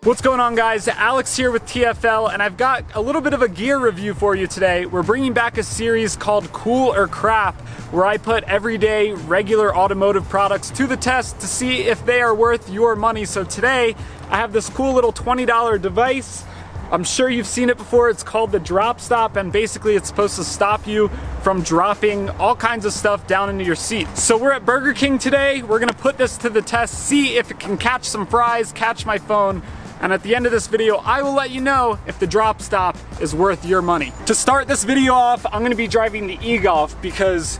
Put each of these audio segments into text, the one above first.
What's going on, guys? Alex here with TFL, and I've got a little bit of a gear review for you today. We're bringing back a series called Cool or Crap, where I put everyday, regular automotive products to the test to see if they are worth your money. So today, I have this cool little $20 device. I'm sure you've seen it before. It's called the Drop Stop, and basically it's supposed to stop you from dropping all kinds of stuff down into your seat. So we're at Burger King today. We're gonna put this to the test, see if it can catch some fries, catch my phone, and at the end of this video, I will let you know if the Drop Stop is worth your money. To start this video off, I'm gonna be driving the e-Golf because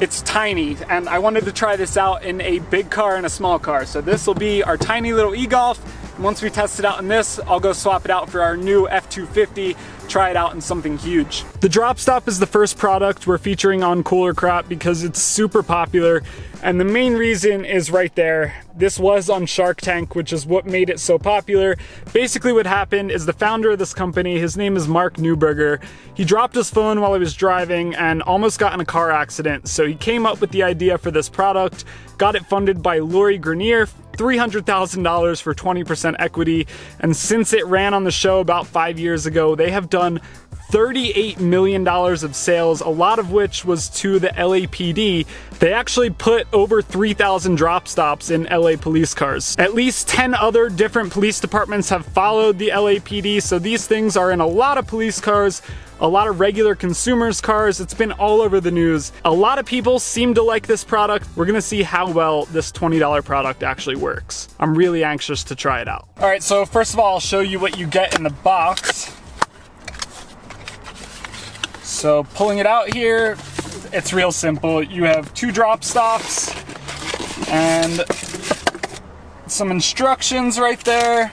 it's tiny, and I wanted to try this out in a big car and a small car. So this will be our tiny little e-Golf. Once we test it out in this, I'll go swap it out for our new F250, try it out in something huge. The Drop Stop is the first product we're featuring on Cool or Crap because it's super popular, and the main reason is right there. This was on Shark Tank, which is what made it so popular. Basically what happened is the founder of this company, his name is Mark Neuberger, he dropped his phone while he was driving and almost got in a car accident. So he came up with the idea for this product, got it funded by Lori Grenier, $300,000 for 20% equity, and since it ran on the show about 5 years ago, they have done $38 million of sales, a lot of which was to the LAPD. They actually put over 3,000 drop stops in LA police cars. At least 10 other different police departments have followed the LAPD, so these things are in a lot of police cars, a lot of regular consumers' cars. It's been all over the news. A lot of people seem to like this product. We're gonna see how well this $20 product actually works. I'm really anxious to try it out. All right, so first of all, I'll show you what you get in the box. So pulling it out here, it's real simple. You have 2 drop stops and some instructions right there,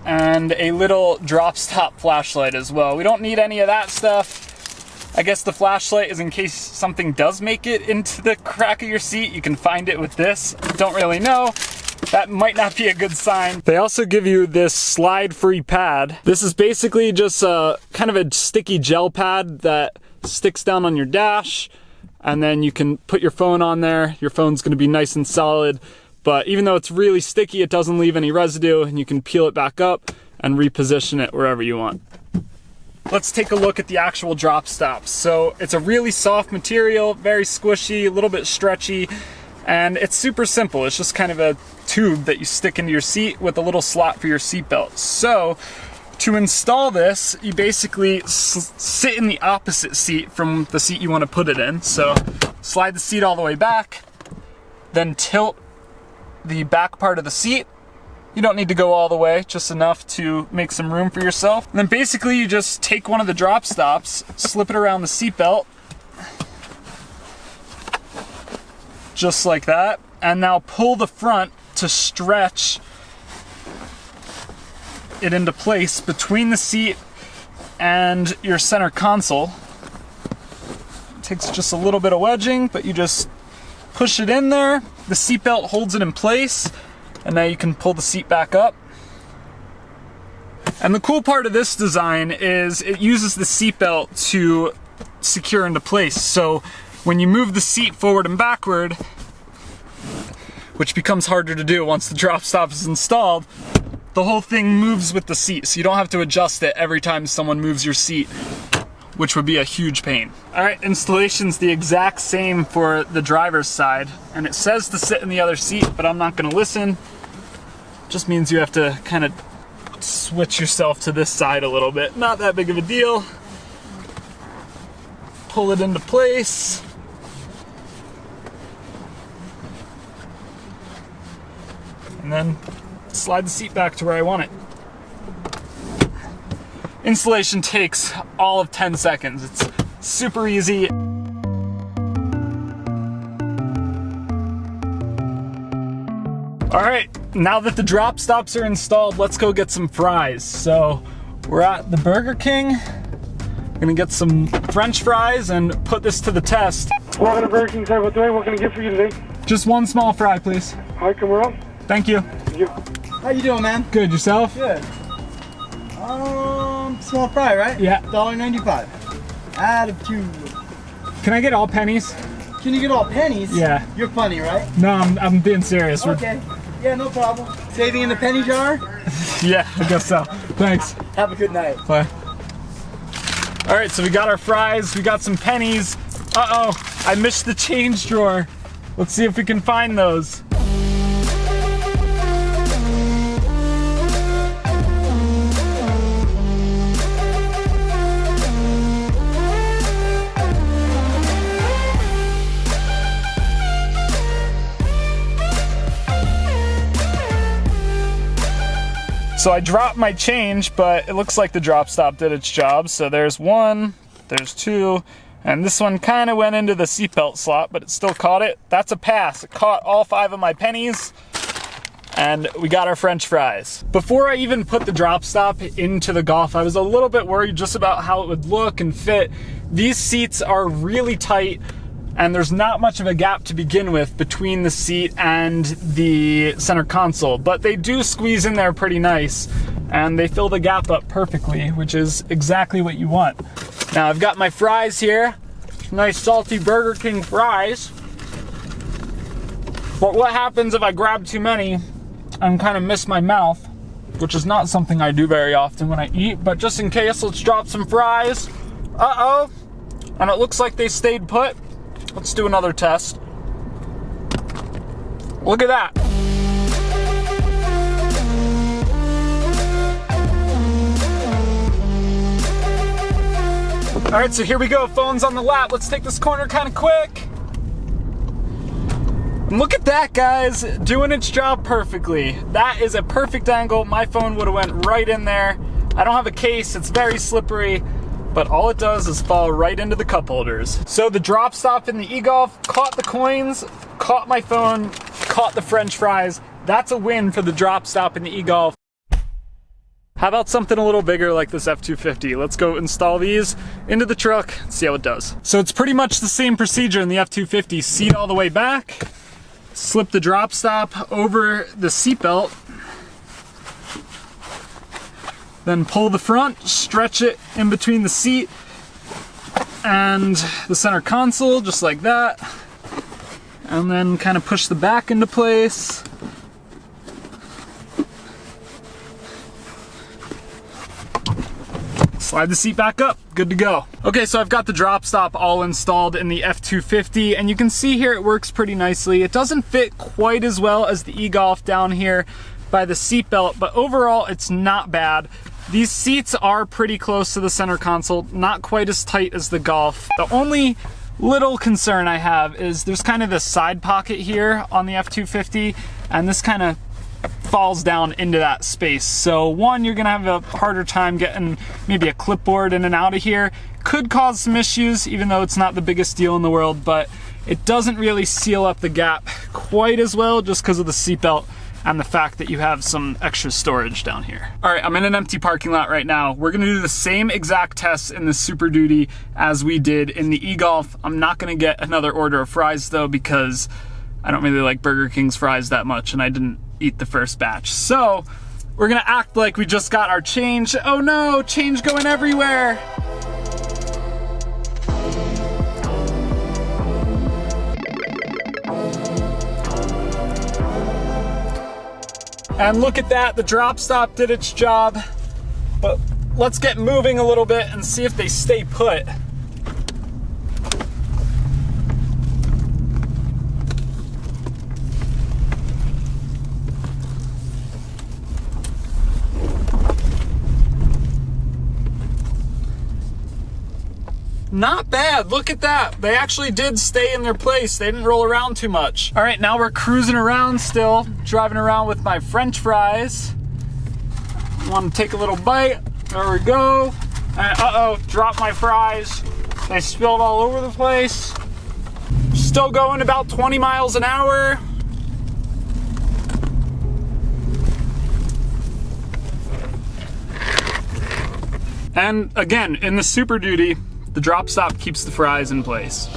and a little drop stop flashlight as well. We don't need any of that stuff. I guess the flashlight is in case something does make it into the crack of your seat. You can find it with this. Don't really know. That might not be a good sign. They also give you this slide-free pad. This is basically just a kind of a sticky gel pad that sticks down on your dash, and then you can put your phone on there. Your phone's gonna be nice and solid, but even though it's really sticky, it doesn't leave any residue, and you can peel it back up and reposition it wherever you want. Let's take a look at the actual drop stops. So it's a really soft material, very squishy, a little bit stretchy, and it's super simple. It's just kind of a tube that you stick into your seat with a little slot for your seatbelt. So to install this, you basically sit in the opposite seat from the seat you want to put it in. So slide the seat all the way back, then tilt the back part of the seat. You don't need to go all the way, just enough to make some room for yourself. And then basically you just take one of the drop stops, slip it around the seatbelt, just like that, and now pull the front to stretch it into place between the seat and your center console. It takes just a little bit of wedging, but you just push it in there. The seatbelt holds it in place, and now you can pull the seat back up. And the cool part of this design is it uses the seatbelt to secure into place. So when you move the seat forward and backward, which becomes harder to do once the drop stop is installed, the whole thing moves with the seat, so you don't have to adjust it every time someone moves your seat, which would be a huge pain. All right, installation's the exact same for the driver's side, and it says to sit in the other seat, but I'm not gonna listen. Just means you have to kind of switch yourself to this side a little bit. Not that big of a deal. Pull it into place. And then slide the seat back to where I want it. Installation takes all of 10 seconds. It's super easy. All right, now that the drop stops are installed, let's go get some fries. So we're at the Burger King. We're gonna get some French fries and put this to the test. Welcome to Burger King, sir. What can I get for you today? Just one small fry, please. All right, come around. Thank you. Thank you. How you doing, man? Good, yourself? Good. Small fry, right? Yeah. $1.95. Out of 2. Can I get all pennies? Can you get all pennies? Yeah. You're funny, right? No, I'm being serious. Okay. Yeah, no problem. Saving in the penny jar? Yeah, I guess so. Thanks. Have a good night. Bye. All right, so we got our fries, we got some pennies. Uh-oh, I missed the change drawer. Let's see if we can find those. So I dropped my change, but it looks like the drop stop did its job. So there's one, there's two, and this one kind of went into the seatbelt slot, but it still caught it. That's a pass. It caught all 5 of my pennies, and we got our French fries. Before I even put the drop stop into the Golf, I was a little bit worried just about how it would look and fit. These seats are really tight, and there's not much of a gap to begin with between the seat and the center console, but they do squeeze in there pretty nice, and they fill the gap up perfectly, which is exactly what you want. Now I've got my fries here, nice salty Burger King fries, but what happens if I grab too many and kind of miss my mouth, which is not something I do very often when I eat, but just in case, let's drop some fries. Uh-oh, and it looks like they stayed put. Let's do another test. Look at that. All right, so here we go. Phone's on the lap. Let's take this corner kind of quick. And look at that, guys. Doing its job perfectly. That is a perfect angle. My phone would have went right in there. I don't have a case. It's very slippery, but all it does is fall right into the cup holders. So the drop stop in the e-Golf caught the coins, caught my phone, caught the French fries. That's a win for the drop stop in the e-Golf. How about something a little bigger like this F250? Let's go install these into the truck and see how it does. So it's pretty much the same procedure in the F250. Seat all the way back, slip the drop stop over the seatbelt, then pull the front, stretch it in between the seat and the center console, just like that. And then kind of push the back into place. Slide the seat back up, good to go. Okay, so I've got the drop stop all installed in the F250, and you can see here it works pretty nicely. It doesn't fit quite as well as the e-Golf down here by the seatbelt, but overall it's not bad. These seats are pretty close to the center console, not quite as tight as the Golf. The only little concern I have is there's kind of this side pocket here on the F250, and this kind of falls down into that space. So one, you're gonna have a harder time getting maybe a clipboard in and out of here. Could cause some issues, even though it's not the biggest deal in the world, but it doesn't really seal up the gap quite as well just because of the seatbelt and the fact that you have some extra storage down here. All right, I'm in an empty parking lot right now. We're gonna do the same exact tests in the Super Duty as we did in the e-Golf. I'm not gonna get another order of fries though, because I don't really like Burger King's fries that much and I didn't eat the first batch. So we're gonna act like we just got our change. Oh no, change going everywhere. And look at that, the drop stop did its job, but let's get moving a little bit and see if they stay put. Not bad, look at that. They actually did stay in their place. They didn't roll around too much. All right, now we're cruising around still, driving around with my French fries. Want to take a little bite, there we go. And uh-oh, dropped my fries. They spilled all over the place. Still going about 20 miles an hour. And again, in the Super Duty, the drop stop keeps the fries in place.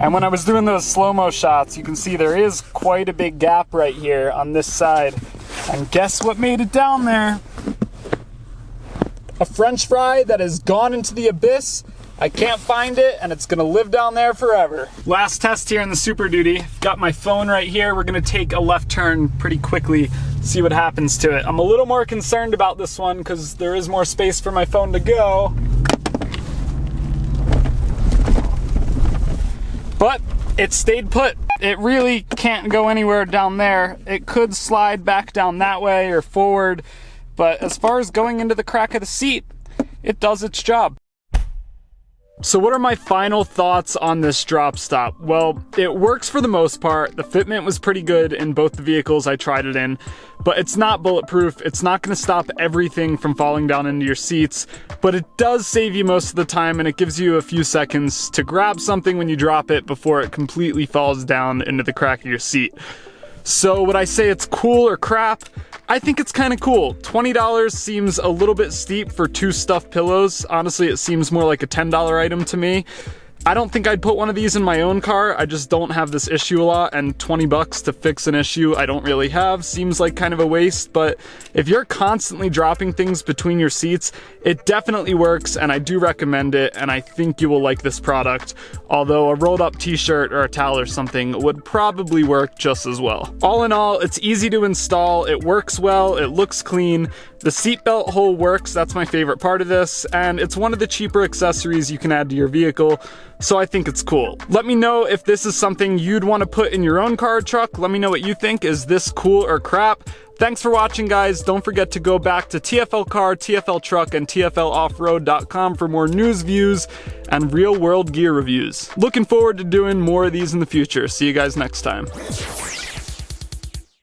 And when I was doing those slow-mo shots, you can see there is quite a big gap right here on this side. And guess what made it down there? A French fry that has gone into the abyss. I can't find it, and it's gonna live down there forever. Last test here in the Super Duty. Got my phone right here. We're gonna take a left turn pretty quickly, see what happens to it. I'm a little more concerned about this one because there is more space for my phone to go. But it stayed put. It really can't go anywhere down there. It could slide back down that way or forward, but as far as going into the crack of the seat, it does its job. So what are my final thoughts on this drop stop? Well, it works for the most part. The fitment was pretty good in both the vehicles I tried it in, but it's not bulletproof. It's not gonna stop everything from falling down into your seats, but it does save you most of the time, and it gives you a few seconds to grab something when you drop it before it completely falls down into the crack of your seat. So would I say it's cool or crap? I think it's kind of cool. $20 seems a little bit steep for 2 stuffed pillows. Honestly, it seems more like a $10 item to me. I don't think I'd put one of these in my own car. I just don't have this issue a lot, and 20 bucks to fix an issue I don't really have seems like kind of a waste. But if you're constantly dropping things between your seats, it definitely works, and I do recommend it, and I think you will like this product. Although a rolled up t-shirt or a towel or something would probably work just as well. All in all, it's easy to install, it works well, it looks clean. The seatbelt hole works, that's my favorite part of this, and it's one of the cheaper accessories you can add to your vehicle, so I think it's cool. Let me know if this is something you'd want to put in your own car or truck. Let me know what you think. Is this cool or crap? Thanks for watching, guys. Don't forget to go back to TFL Car, TFL Truck, and TFLOffroad.com for more news, views, and real-world gear reviews. Looking forward to doing more of these in the future. See you guys next time.